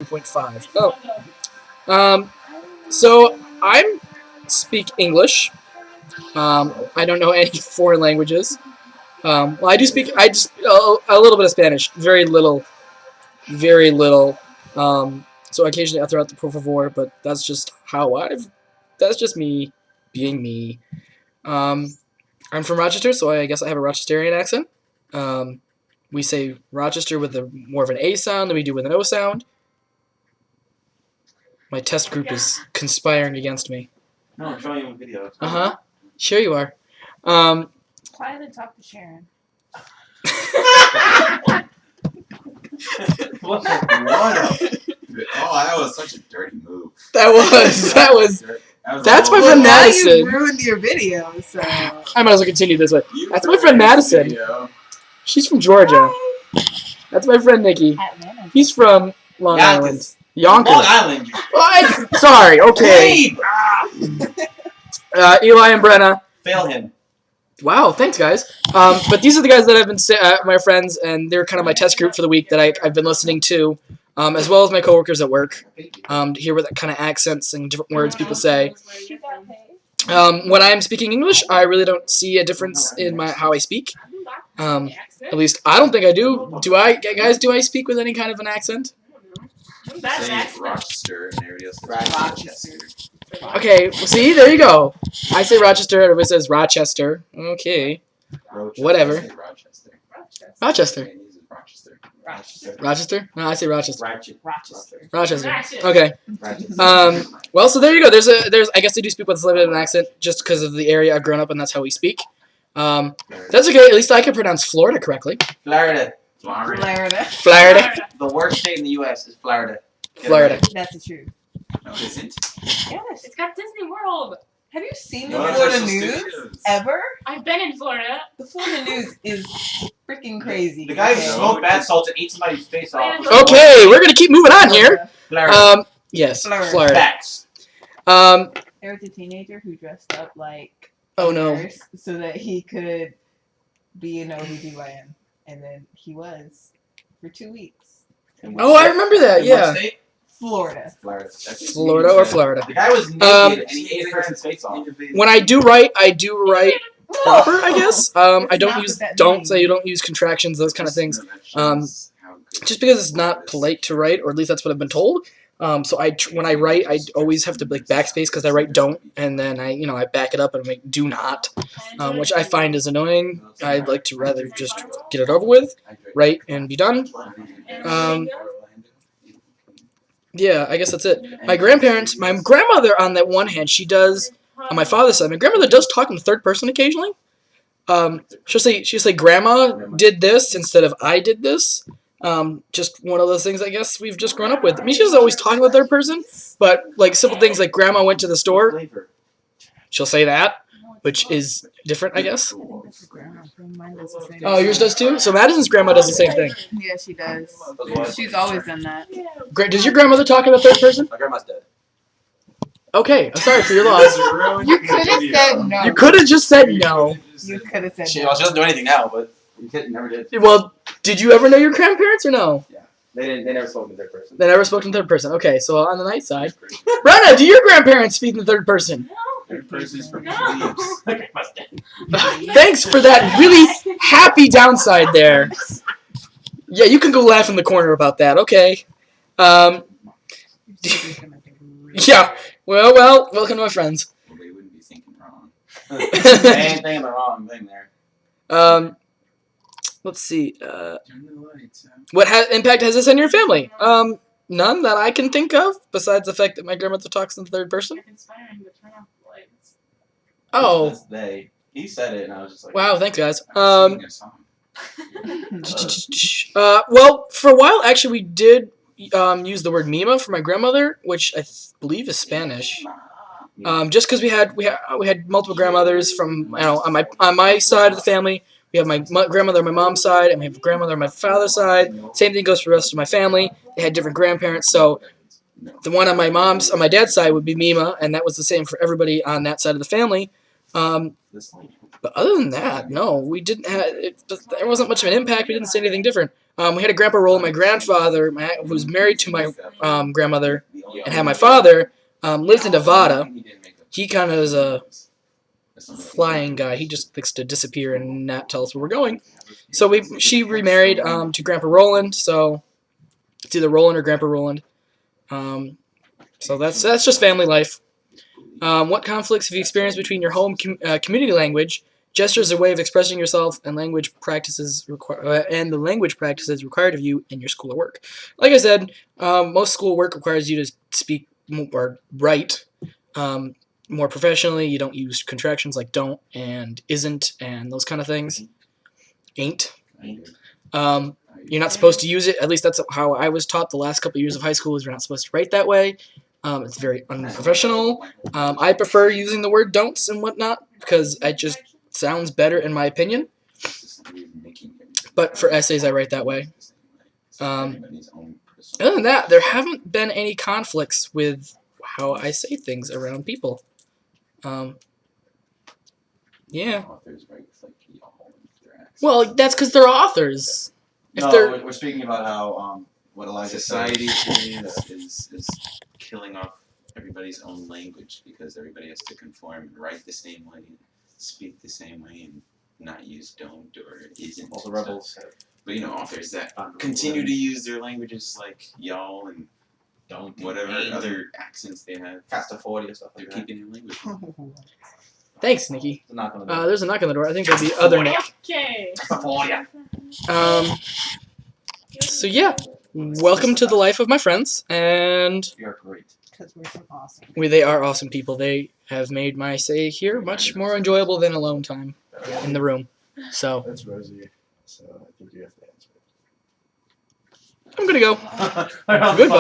1.5. Oh. So I speak English. I don't know any foreign languages. Well, I do speak. I just a little bit of Spanish. Very little. Very little. So occasionally I throw out the por favor, but that's just how I've. That's just me being me. Um, I'm from Rochester, so I guess I have a Rochesterian accent. Um, we say Rochester with a more of an A sound than we do with an O sound. My test group is conspiring against me. No, I'm showing you a video. Uh-huh. Sure you are. Quietly talk to Sharon. What a Oh, that was such a dirty move. That's my friend Madison. You ruined your video, so. I might as well continue this way. That's my friend Madison. She's from Georgia. That's my friend Nikki. Atlanta. He's from Long Island. Yonkers. Long Island. What? Sorry, okay. Eli and Brenna. Fail him. Wow, thanks guys. But these are the guys that I've been my friends, and they're kind of my test group for the week that I've been listening to, as well as my coworkers at work, to hear what kind of accents and different words people say. When I'm speaking English, I really don't see a difference in how I speak. At least I don't think I do. Do I, guys? Do I speak with any kind of an accent? Say Rochester and everybody else says Rochester. Okay, well, see, there you go. I say Rochester, everybody says Rochester. Okay. Whatever. Rochester. Rochester? No, I say Rochester. Rochester. Okay. Well, so there you go. There's I guess they do speak with a little bit of an accent just because of the area I've grown up in. That's how we speak. That's okay. At least I can pronounce Florida correctly. Florida. Florida. The worst state in the U.S. is Florida. Florida. That's the truth. No, it isn't. Yes. It's got Disney World. Have you seen No, the it's Florida Universal news Studios. ever? I've been in Florida. The Florida news is freaking crazy. The guy who okay? smoked bath salts and ate somebody's face off. Okay, we're gonna keep moving on here. Florida. Yes, Florida. Florida. Facts. There was a teenager who dressed up like Oh a no. nurse so that he could be an OBGYN, and then he was for 2 weeks. Oh, I remember that. In what Yeah. state? Florida. Florida or Florida. The guy was naked and he ate a person's face off. When I do write proper, I guess. I That's don't not use what that don't means. say you don't use contractions, those kind of things. Just because it's not polite to write, or at least that's what I've been told. So when I write, I always have to like backspace because I write don't, and then I back it up and make do not, which I find is annoying. I'd like to rather just get it over with, write and be done. Yeah, I guess that's it. My grandparents, my grandmother on that one hand, she does on my father's side. My grandmother does talk in the third person occasionally. She'll say Grandma did this instead of I did this. Just one of those things I guess we've just grown up with. I mean, she doesn't always talk in the third person, but like simple things like Grandma went to the store, she'll say that, which is different, I guess. Oh, yours does too? So Madison's grandma does the same thing. Yeah, she does. She's always done that. Does your grandmother talk in the third person? My grandma's dead. Okay, I'm sorry for your loss. You could have said no. You could have just said no. You could have said She no. doesn't do anything now, but we never did. Well, did you ever know your grandparents or no? They never spoke in third person. They never spoke in third person. Okay, so on the night side. Brenna, do your grandparents speak in the third person? Third person's for No. police. My grandma's dead. Thanks for that really happy downside there. Yeah, you can go laugh in the corner about that. Okay. Yeah. Well, welcome to my friends. Well, they wouldn't be thinking wrong. Same thing in the wrong thing there. Let's see. Turn the lights out. What impact has this on your family? None that I can think of, besides the fact that my grandmother talks in the third person. Inspiring to turn off the lights. Oh, That's they. He said it, and I was just like, wow! Thanks, guys. Singing a song. Well, for a while, actually, we did use the word Mima for my grandmother, which I believe is Spanish. Just because we had multiple grandmothers from on my side of the family. We have my grandmother on my mom's side, and we have a grandmother on my father's side. Same thing goes for the rest of my family. They had different grandparents, so the one on my dad's side would be Mima, and that was the same for everybody on that side of the family. But other than that, no, we didn't have. There wasn't much of an impact. We didn't say anything different. We had a grandpa role. My grandfather, who was married to my grandmother, and had my father, lives in Nevada. He kind of is a flying guy. He just likes to disappear and not tell us where we're going. So she remarried to Grandpa Roland. So it's either Roland or Grandpa Roland. So that's just family life. What conflicts have you experienced between your home community language, gestures as a way of expressing yourself, and language practices the language practices required of you in your school or work? Like I said, most school work requires you to speak or write more professionally. You don't use contractions like don't and isn't and those kind of things. Ain't. You're not supposed to use it. At least that's how I was taught the last couple of years of high school. Is you're not supposed to write that way. It's very unprofessional. I prefer using the word don'ts and whatnot because it just sounds better in my opinion. But for essays, I write that way. Other than that, there haven't been any conflicts with how I say things around people. Yeah. Well, that's because they're authors. If No, they're we're speaking about how what Elijah Society said. is killing off everybody's own language because everybody has to conform and write the same way, and speak the same way, and not use don't or isn't. All the and stuff. rebels have But authors that continue to use their languages like y'all and don't whatever other accents they have. Casta 40 or stuff They're like that. keeping their language. thanks, Nikki. It's not gonna There's a knock on the door. I think there'll be other knock. Okay. So yeah, welcome to the life of my friends, and You're great. Because we're some awesome. they are awesome people. They have made my stay here much more enjoyable than alone time in the room. So That's Rosie. So I think you have to answer it. I'm gonna go. Goodbye. Goodbye.